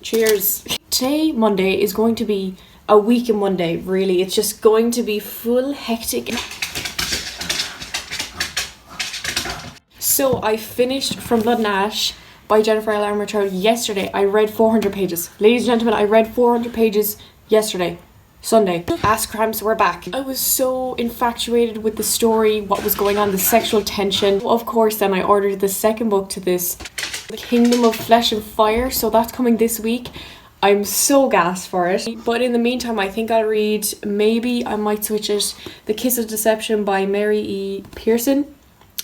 Cheers. Today, Monday, is going to be a week in one day, really. It's just going to be full hectic. So I finished From Blood and Ash by Jennifer L. Armentrout yesterday. I read 400 pages. Ladies and gentlemen, I read 400 pages yesterday. Sunday. Ass cramps were back. I was so infatuated with the story, what was going on, the sexual tension. Of course, then I ordered the second book to this, The Kingdom of Flesh and Fire, so that's coming this week. I'm so gassed for it. But in the meantime, I think I'll read, maybe I might switch it, The Kiss of Deception by Mary E. Pearson.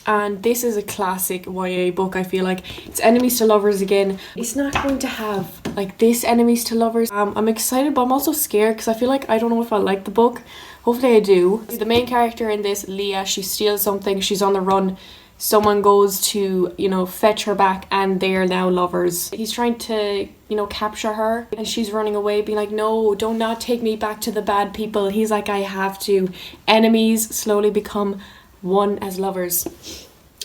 And this is a classic YA book, I feel like. It's enemies to lovers again. It's not going to have like this enemies to lovers. I'm excited, but I'm also scared because I feel like I don't know if I like the book. Hopefully I do. The main character in this, Leah, she steals something. She's on the run. Someone goes to, fetch her back and they're now lovers. He's trying to, capture her and she's running away being like, no, do not take me back to the bad people. He's like, I have to. Enemies slowly become one as lovers.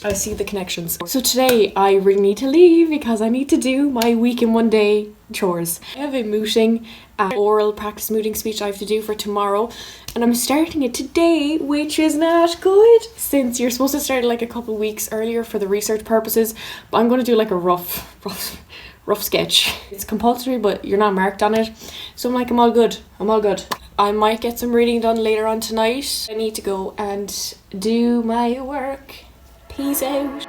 I see the connections. So today I really need to leave because I need to do my week in one day chores. I have a mooting, oral practice mooting speech I have to do for tomorrow, and I'm starting it today, which is not good since you're supposed to start like a couple weeks earlier for the research purposes, but I'm going to do like a rough sketch. It's compulsory, but you're not marked on it, so I'm like, I'm all good. I might get some reading done later on tonight. I need to go and do my work. Peace out.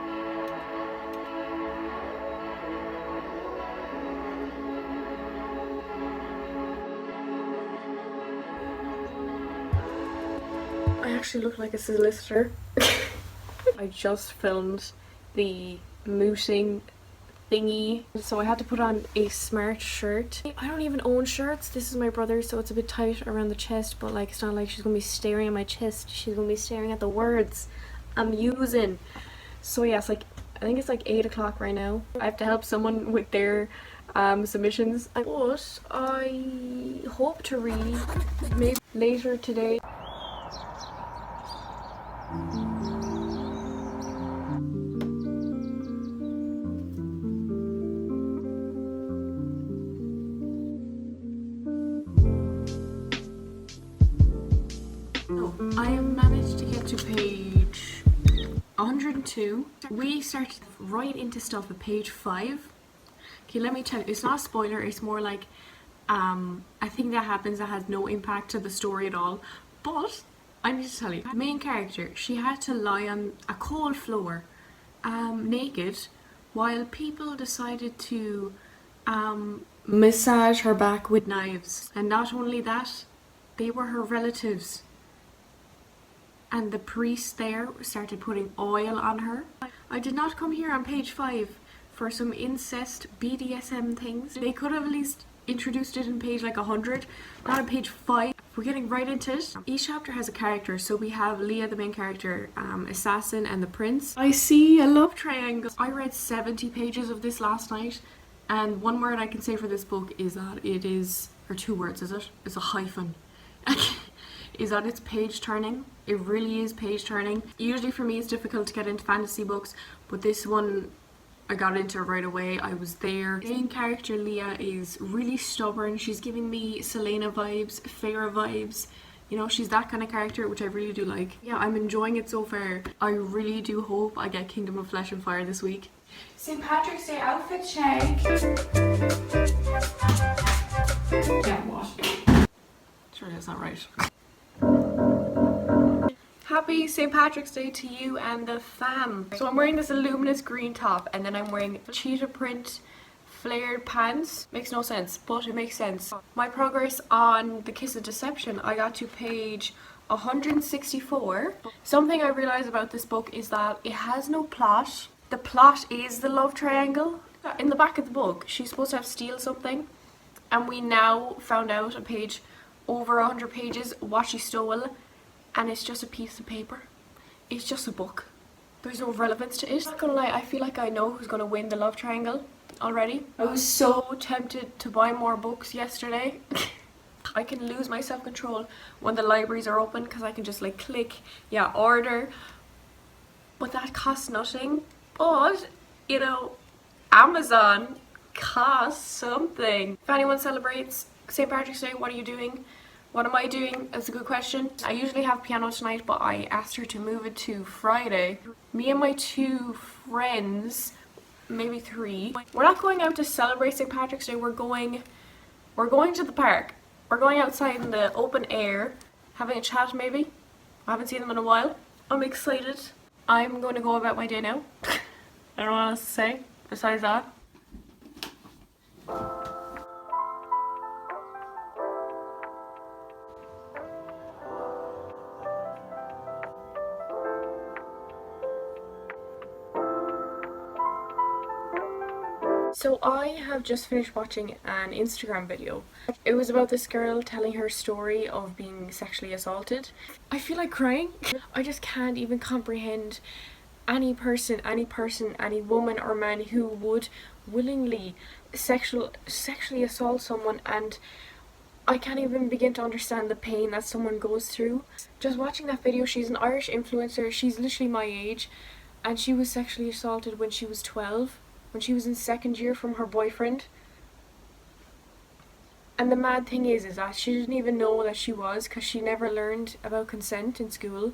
I actually look like a solicitor. I just filmed the mooting thingy, so I had to put on a smart shirt. I don't even own shirts. This is my brother's, so it's a bit tight around the chest, but like it's not like she's gonna be staring at my chest. She's gonna be staring at the words I'm using. So yes, I think it's like 8 o'clock right now. I have to help someone with their submissions, but I hope to read maybe later today. I have managed to get to page 102. We started right into stuff at page 5. Okay, let me tell you, it's not a spoiler, it's more like a thing that happens that has no impact to the story at all. But I need to tell you, the main character, she had to lie on a cold floor naked while people decided to massage her back with knives. And not only that, they were her relatives. And the priest there started putting oil on her. I did not come here on page 5 for some incest BDSM things. They could have at least introduced it in page like 100, not on page 5. We're getting right into it. Each chapter has a character, so we have Leah, the main character, Assassin, and the Prince. I see a love triangle. I read 70 pages of this last night, and one word I can say for this book is that it is, or 2 words is it? It's a hyphen. Is that it's page turning. It really is page turning. Usually for me it's difficult to get into fantasy books, but this one I got into right away. I was there. The main character Leah is really stubborn. She's giving me Selena vibes, Feyre vibes. She's that kind of character, which I really do like. Yeah, I'm enjoying it so far. I really do hope I get Kingdom of Flesh and Fire this week. St. Patrick's Day outfit check. Yeah, what? Surely that's not right. Happy St. Patrick's Day to you and the fam. So I'm wearing this luminous green top, and then I'm wearing cheetah print flared pants. Makes no sense, but it makes sense. My progress on The Kiss of Deception, I got to page 164. Something I realized about this book is that it has no plot. The plot is the love triangle. In the back of the book, she's supposed to have steal something, and we now found out a page over 100 pages what she stole. And it's just a piece of paper. It's just a book. There's no relevance to it. Not gonna lie, I feel like I know who's gonna win the love triangle already. I was so tempted to buy more books yesterday. I can lose my self-control when the libraries are open because I can just like click, yeah, order. But that costs nothing. But, you know, Amazon costs something. If anyone celebrates St. Patrick's Day, what are you doing? What am I doing? That's a good question. I usually have piano tonight, but I asked her to move it to Friday. Me and my two friends, maybe three, we're not going out to celebrate St. Patrick's Day. We're going to the park. We're going outside in the open air, having a chat maybe. I haven't seen them in a while. I'm excited. I'm going to go about my day now. I don't know what else to say besides that. So I have just finished watching an Instagram video. It was about this girl telling her story of being sexually assaulted. I feel like crying. I just can't even comprehend any person, any woman or man who would willingly sexually assault someone, and I can't even begin to understand the pain that someone goes through. Just watching that video, she's an Irish influencer, she's literally my age, and she was sexually assaulted when she was 12, when she was in second year from her boyfriend. And the mad thing is that she didn't even know that she was, because she never learned about consent in school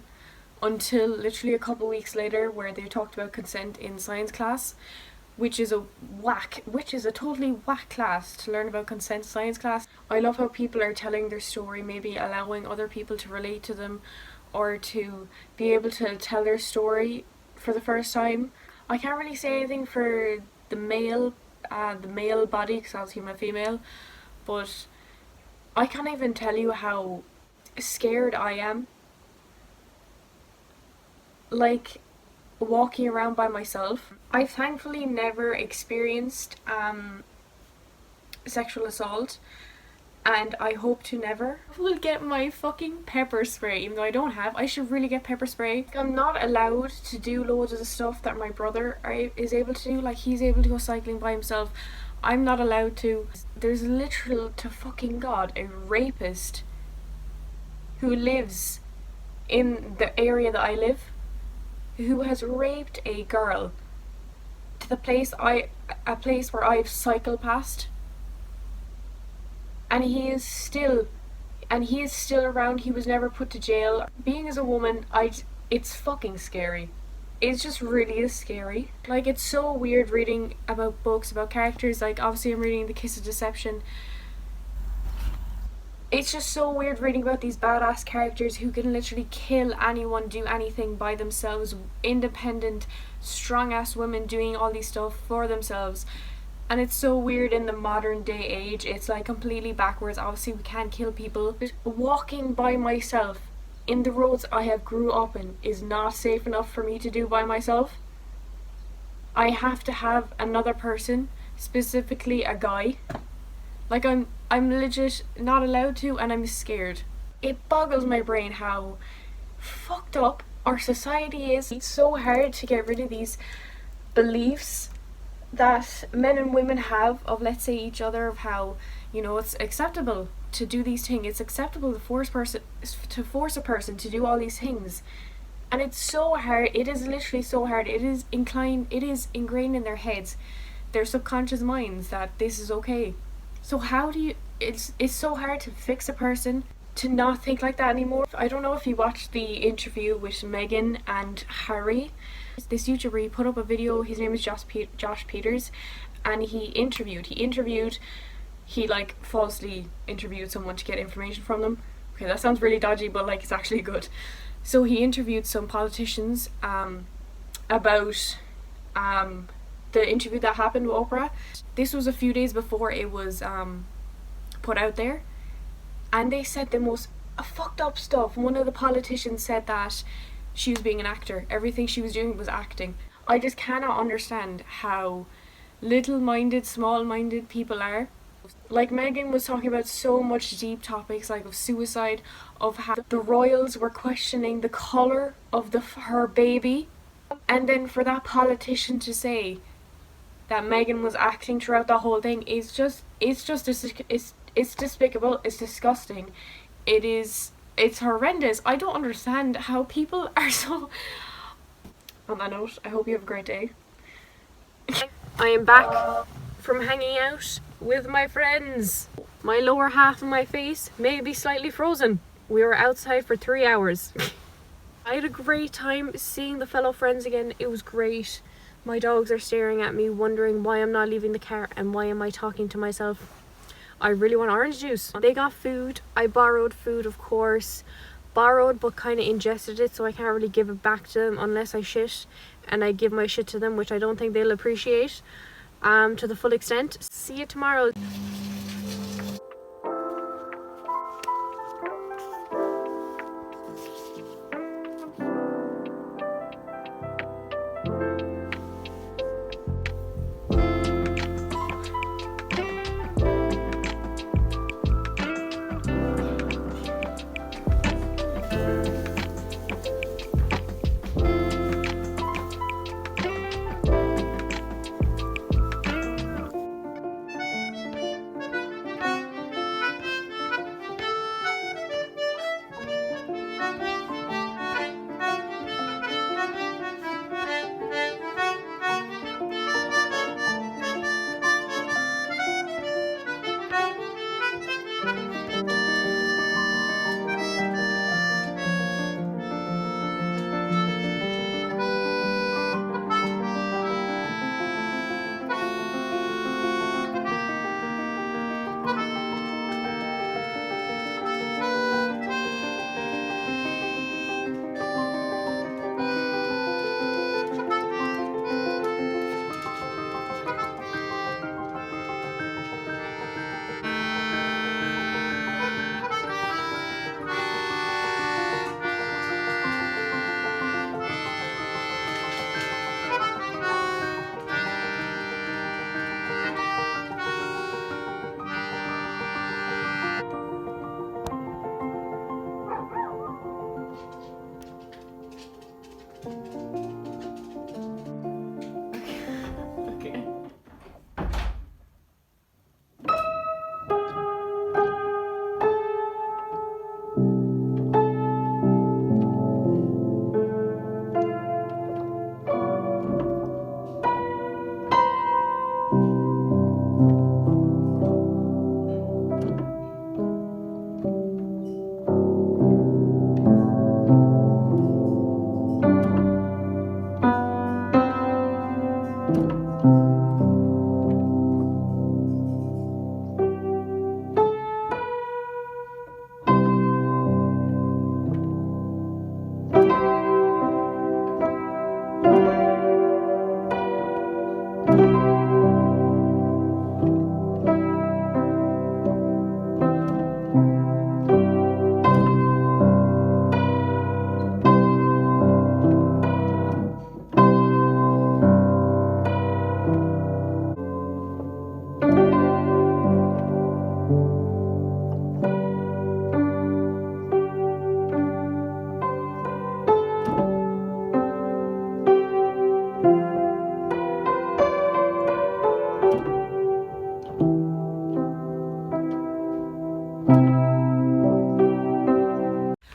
until literally a couple weeks later, where they talked about consent in science class, which is a totally whack class to learn about consent science class. I love how people are telling their story, maybe allowing other people to relate to them or to be able to tell their story for the first time. I can't really say anything for the male body, because obviously I'm a female, but I can't even tell you how scared I am, like, walking around by myself. I've thankfully never experienced sexual assault, and I hope to never. I will get my fucking pepper spray, even though I don't have. I should really get pepper spray. I'm not allowed to do loads of the stuff that my brother is able to do. Like, he's able to go cycling by himself. I'm not allowed to. There's literal to fucking God a rapist who lives in the area that I live, who has raped a girl to a place where I've cycled past, and he is still around. He was never put to jail. Being as a woman, it's fucking scary. It just really is scary. Like, it's so weird reading about books about characters. Like, obviously I'm reading The Kiss of Deception. It's just so weird reading about these badass characters who can literally kill anyone, do anything by themselves, independent, strong-ass women doing all these stuff for themselves. And it's so weird in the modern day age. It's like completely backwards. Obviously we can't kill people. Just walking by myself in the roads I have grew up in is not safe enough for me to do by myself. I have to have another person, specifically a guy. Like, I'm legit not allowed to, and I'm scared. It boggles my brain how fucked up our society is. It's so hard to get rid of these beliefs that men and women have of, let's say, each other, of how, you know, it's acceptable to do these things. It's acceptable to force a person to do all these things. And it's so hard. It is literally so hard. It is ingrained in their heads, their subconscious minds, that this is okay. So how do you, it's so hard to fix a person to not think like that anymore. I don't know if you watched the interview with Meghan and Harry. This YouTuber, he put up a video, his name is Josh Peters, and he like falsely interviewed someone to get information from them. Okay, that sounds really dodgy, but like, it's actually good. So he interviewed some politicians about the interview that happened with Oprah. This was a few days before it was put out there, and they said the most fucked up stuff. One of the politicians said that she was being an actor. Everything she was doing was acting. I just cannot understand how little-minded, small-minded people are. Like, Meghan was talking about so much deep topics, like of suicide, of how the royals were questioning the colour of her baby, and then for that politician to say that Meghan was acting throughout the whole thing it's despicable, it's disgusting, it's horrendous. I don't understand how people are so... On that note, I hope you have a great day. I am back from hanging out with my friends. My lower half of my face may be slightly frozen. We were outside for 3 hours. I had a great time seeing the fellow friends again. It was great. My dogs are staring at me, wondering why I'm not leaving the car and why am I talking to myself. I really want orange juice. They got food. I borrowed food, of course. Borrowed but kind of ingested it, so I can't really give it back to them unless I shit and I give my shit to them, which I don't think they'll appreciate to the full extent. See you tomorrow.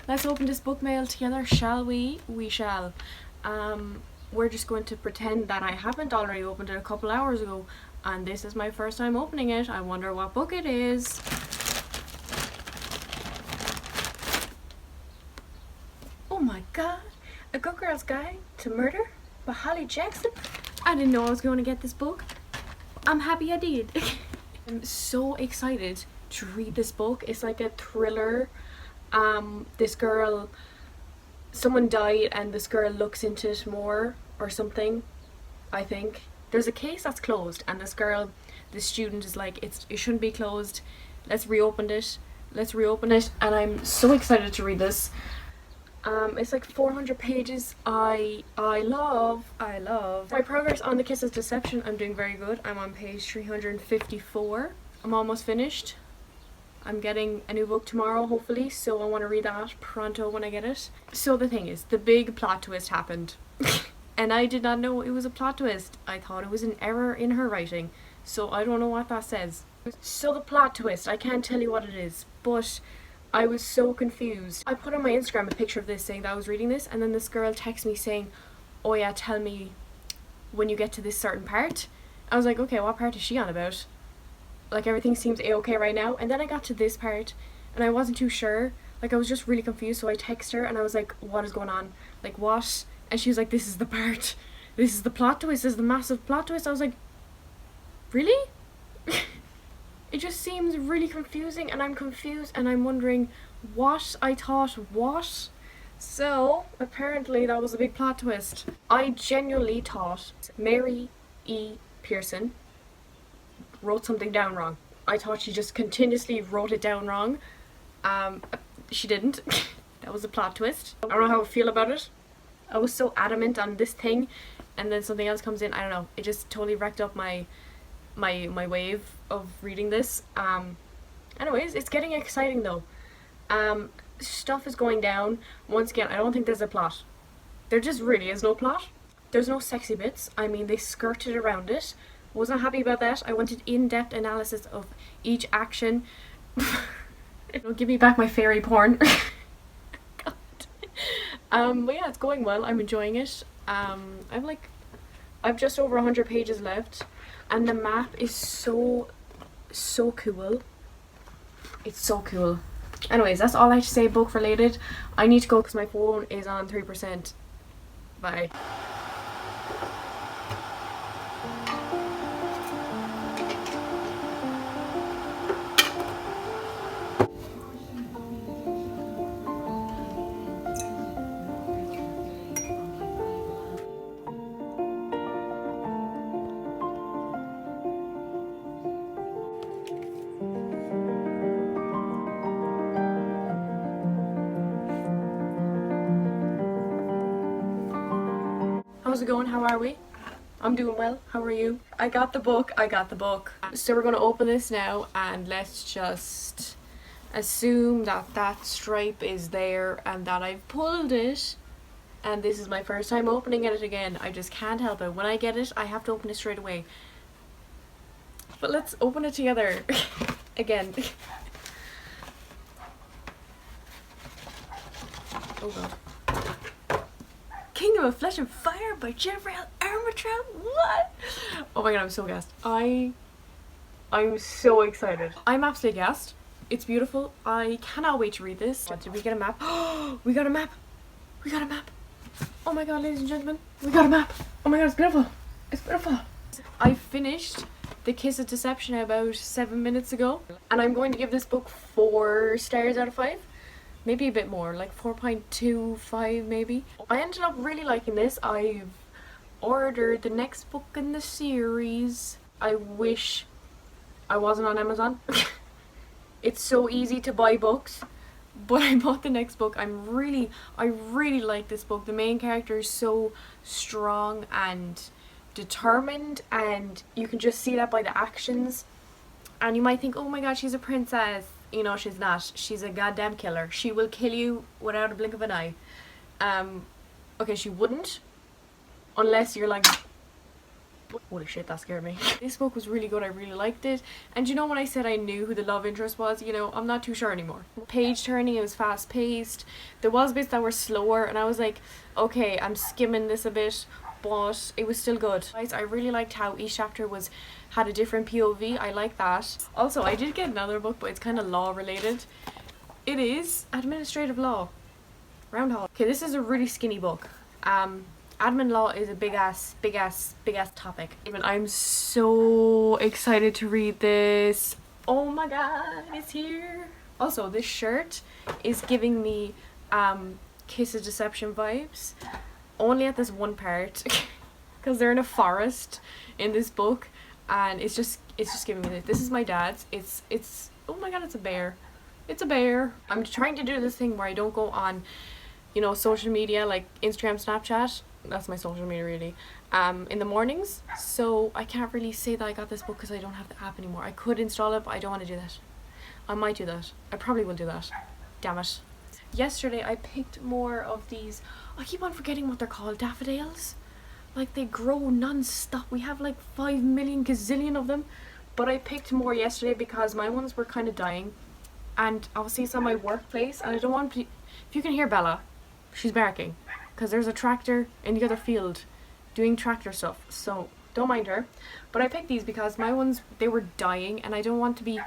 Let's open this book mail together, shall we? We shall. We're just going to pretend that I haven't already opened it a couple hours ago, and this is my first time opening it. I wonder what book it is. Oh my god! A Good Girl's Guide to Murder by Holly Jackson. I didn't know I was going to get this book. I'm happy I did. I'm so excited to read this book. It's like a thriller. This girl, someone died and this girl looks into it more or something, I think. There's a case that's closed and this girl, this student is like, it shouldn't be closed, let's reopen it, and I'm so excited to read this. It's like 400 pages. I love my progress on The Kiss of Deception. I'm doing very good. I'm on page 354. I'm almost finished. I'm getting a new book tomorrow, hopefully, so I want to read that pronto when I get it. So the thing is, the big plot twist happened. And I did not know it was a plot twist. I thought it was an error in her writing. So I don't know what that says. So the plot twist, I can't tell you what it is, but I was so confused. I put on my Instagram a picture of this saying that I was reading this, and then this girl texted me saying, oh yeah, tell me when you get to this certain part. I was like, okay, what part is she on about? Like, everything seems a-okay right now. And then I got to this part and I wasn't too sure. Like, I was just really confused, so I texted her and I was like, what is going on? Like, what? And she was like, this is the part. This is the plot twist. This is the massive plot twist. I was like, really? It just seems really confusing, and I'm confused and I'm wondering what I thought what. So, apparently that was a big plot twist. I genuinely thought Mary E. Pearson wrote something down wrong. I thought she just continuously wrote it down wrong. She didn't. That was a plot twist. I don't know how I feel about it. I was so adamant on this thing, and then something else comes in. I don't know. It just totally wrecked up my wave of reading this. Anyways, it's getting exciting though. Stuff is going down. Once again, I don't think there's a plot. There just really is no plot. There's no sexy bits. I mean, they skirted around it. Wasn't happy about that. I wanted in-depth analysis of each action. It'll give me back my fairy porn. God. But yeah, it's going well. I'm enjoying it. I've just over 100 pages left, and the map is so cool. It's so cool. Anyways, that's all I have to say book related. I need to go because my phone is on 3%. Bye. How's it going? How are we? I'm doing well. How are you? I got the book. So we're going to open this now, and let's just assume that that stripe is there and that I've pulled it. And this is my first time opening it again. I just can't help it. When I get it, I have to open it straight away. But let's open it together again. Oh god. Kingdom of Flesh and Fire by Jennifer L. Armentrout. What? Oh my god, I'm so gassed. I'm so excited. I'm absolutely gassed. It's beautiful. I cannot wait to read this. Did we get a map? We got a map. We got a map. Oh my god, ladies and gentlemen, we got a map. Oh my god, it's beautiful. It's beautiful. I finished The Kiss of Deception about 7 minutes ago, and I'm going to give this book 4 stars out of 5. Maybe a bit more, like 4.25 maybe. I ended up really liking this. I've ordered the next book in the series. I wish I wasn't on Amazon. It's so easy to buy books, but I bought the next book. I really like this book. The main character is so strong and determined, and you can just see that by the actions. And you might think, oh my god, she's a princess. You know, she's not. She's a goddamn killer. She will kill you without a blink of an eye. Okay, she wouldn't. Unless you're like... Holy shit, that scared me. This book was really good. I really liked it. And you know when I said I knew who the love interest was? You know, I'm not too sure anymore. Page turning, it was fast paced. There was bits that were slower, and I was like, okay, I'm skimming this a bit, but it was still good. I really liked how each chapter had a different POV. I like that. Also, I did get another book, but it's kind of law related. It is Administrative Law. Roundhall. Okay, this is a really skinny book. Admin law is a big ass topic. Even I'm so excited to read this. Oh my god, it's here. Also, this shirt is giving me Kiss of Deception vibes. Only at this one part, because they're in a forest in this book. And it's just giving me this. This is my dad's. It's oh my god, it's a bear. It's a bear. I'm trying to do this thing where I don't go on, you know, social media like Instagram, Snapchat. That's my social media really. In the mornings. So I can't really say that I got this book because I don't have the app anymore. I could install it, but I don't want to do that. I might do that. I probably will do that. Damn it. Yesterday I picked more of these. I keep on forgetting what they're called. Daffodils. Like, they grow non-stop. We have like 5 million gazillion of them. But I picked more yesterday because my ones were kind of dying. And I was seeing some at my workplace, and I don't want to... If you can hear Bella, she's barking. Because there's a tractor in the other field. doing tractor stuff, so don't mind her. But I picked these because my ones, they were dying, and I don't want to be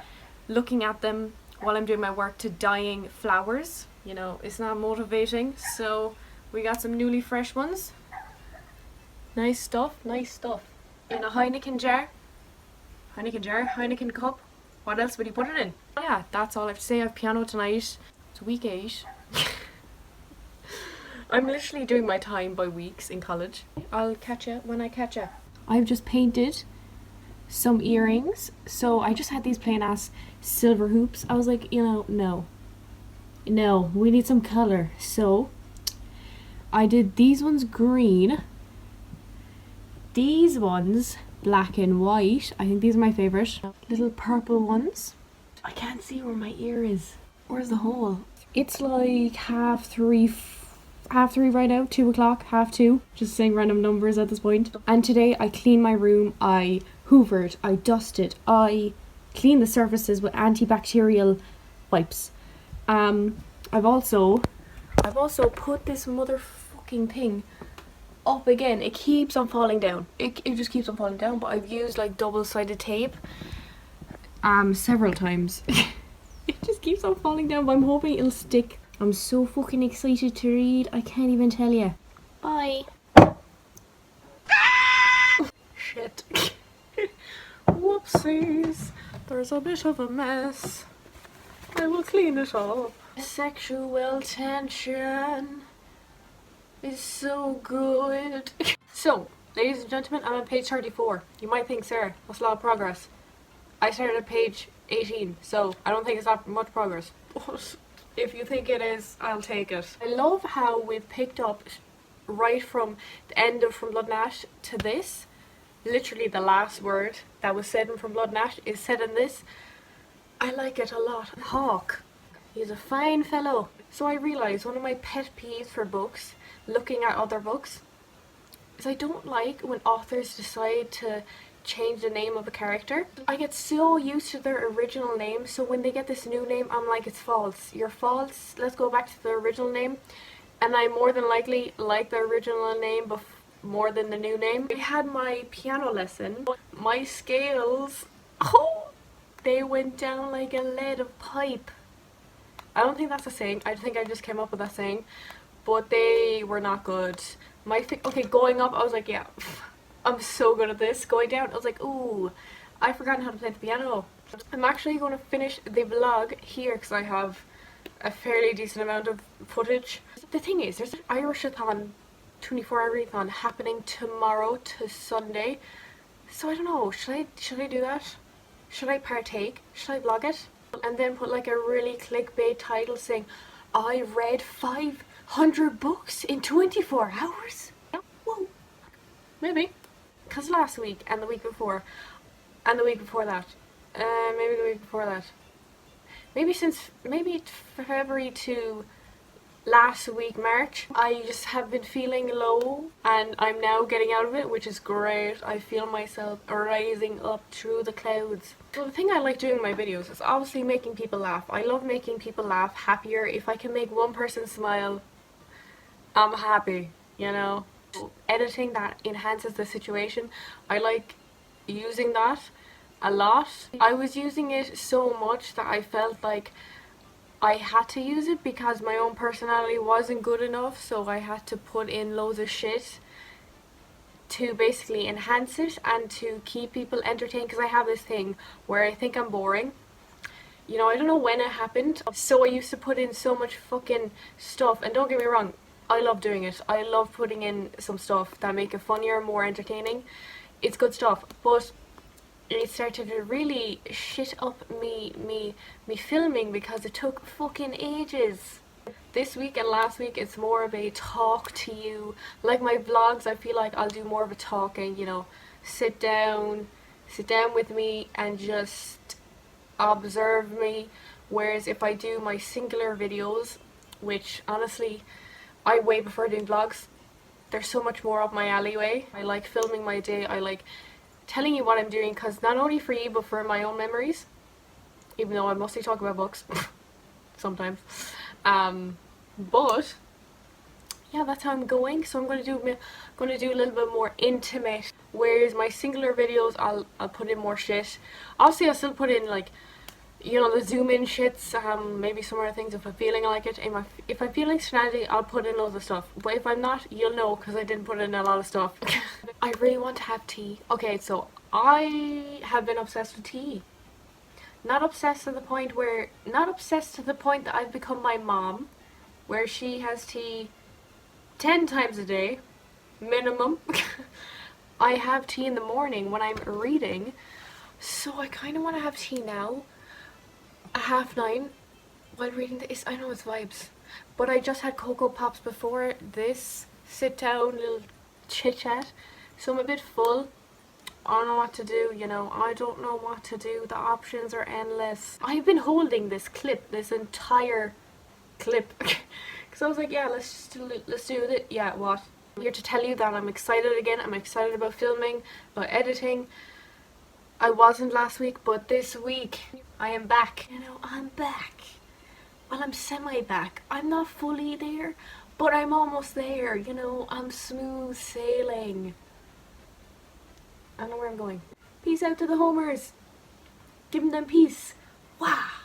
looking at them while I'm doing my work to dying flowers. You know, it's not motivating. So we got some newly fresh ones. Nice stuff, nice stuff. In a Heineken jar. Heineken cup. What else would you put it in? Yeah, that's all I have to say. I have piano tonight. It's week 8. I'm literally doing my time by weeks in college. I'll catch you when I catch you. I've just painted some earrings. So I just had these plain ass silver hoops. I was like, you know, no, we need some color. So I did these ones green. These ones black and white. I think these are my favorite. Little purple ones. I can't see where my ear is. Where's the hole? It's like 3:30 right now, 2 o'clock, 2:30. Just saying random numbers at this point. And today I cleaned my room, I hoovered, I dusted, I cleaned the surfaces with antibacterial wipes. I've also put this motherfucking thing up again. It keeps on falling down. It just keeps on falling down, but I've used like double-sided tape several times. It just keeps on falling down, but I'm hoping it'll stick. I'm so fucking excited to read, I can't even tell you. Bye. Shit. Whoopsies. There's a bit of a mess. I will clean it up. Sexual tension is so good. So, ladies and gentlemen, I'm on page 34. You might think, Sarah, that's a lot of progress. I started at page 18, so I don't think it's that much progress. But if you think it is, I'll take it. I love how we've picked up right from the end of From Blood and Ash to this. Literally the last word that was said in From Blood and Ash is said in this. I like it a lot. Hawk. He's a fine fellow. So I realised one of my pet peeves for books, looking at other books, is I don't like when authors decide to change the name of a character. I get so used to their original name, so when they get this new name, I'm like, it's false. You're false. Let's go back to the original name. And I more than likely like the original name more than the new name. I had my piano lesson. My scales, they went down like a lead pipe. I don't think that's a saying. I think I just came up with that saying. But they were not good. Okay, going up, I was like, yeah, I'm so good at this. Going down, I was like, ooh, I've forgotten how to play the piano. I'm actually going to finish the vlog here because I have a fairly decent amount of footage. The thing is, there's an Irish-a-thon, 24-hour readathon happening tomorrow to Sunday. So I don't know, should I do that? Should I partake? Should I vlog it? And then put like a really clickbait title saying, I read 500 books in 24 hours? Whoa. Maybe. Because last week and the week before and the week before that, maybe the week before that, maybe February to last week March, I just have been feeling low and I'm now getting out of it, which is great. I feel myself rising up through the clouds. So the thing I like doing in my videos is obviously making people laugh. I love making people laugh, happier. If I can make one person smile, I'm happy, you know. Editing that enhances the situation. I like using that a lot. I was using it so much that I felt like I had to use it because my own personality wasn't good enough, so I had to put in loads of shit to basically enhance it and to keep people entertained, because I have this thing where I think I'm boring. You know, I don't know when it happened, so I used to put in so much fucking stuff, and don't get me wrong, I love doing it. I love putting in some stuff that make it funnier, more entertaining. It's good stuff, but it started to really shit up me filming because it took fucking ages. This week and last week it's more of a talk to you. Like my vlogs, I feel like I'll do more of a talking, you know, sit down with me and just observe me. Whereas if I do my singular videos, which honestly I way prefer doing vlogs, they're so much more up my alleyway. I like filming my day, I like telling you what I'm doing, because not only for you but for my own memories, even though I mostly talk about books sometimes, but yeah, that's how I'm going. So I'm going to do a little bit more intimate. Whereas my singular videos, I'll put in more shit. Obviously, I'll still put in like, you know, the zoom in shits, maybe some other things if I'm feeling like it. If I'm feeling shenanigans, I'll put in loads of stuff. But if I'm not, you'll know because I didn't put in a lot of stuff. I really want to have tea. Okay, so I have been obsessed with tea. Not obsessed to the point where, not obsessed to the point that I've become my mom, where she has tea 10 times a day, minimum. I have tea in the morning when I'm reading, so I kind of want to have tea now at 9:30 while reading this. I know it's vibes, but I just had Cocoa Pops before this sit down little chit chat, so I'm a bit full. I don't know what to do, you know. I don't know what to do. The options are endless. I've been holding this clip, this entire clip, because I was like, yeah, let's do it. Yeah, what? I'm here to tell you that I'm excited again. I'm excited about filming, about editing. I wasn't last week, but this week I am back. You know, I'm back. Well, I'm semi-back. I'm not fully there, but I'm almost there. You know, I'm smooth sailing. I don't know where I'm going. Peace out to the homers. Give them peace. Wow.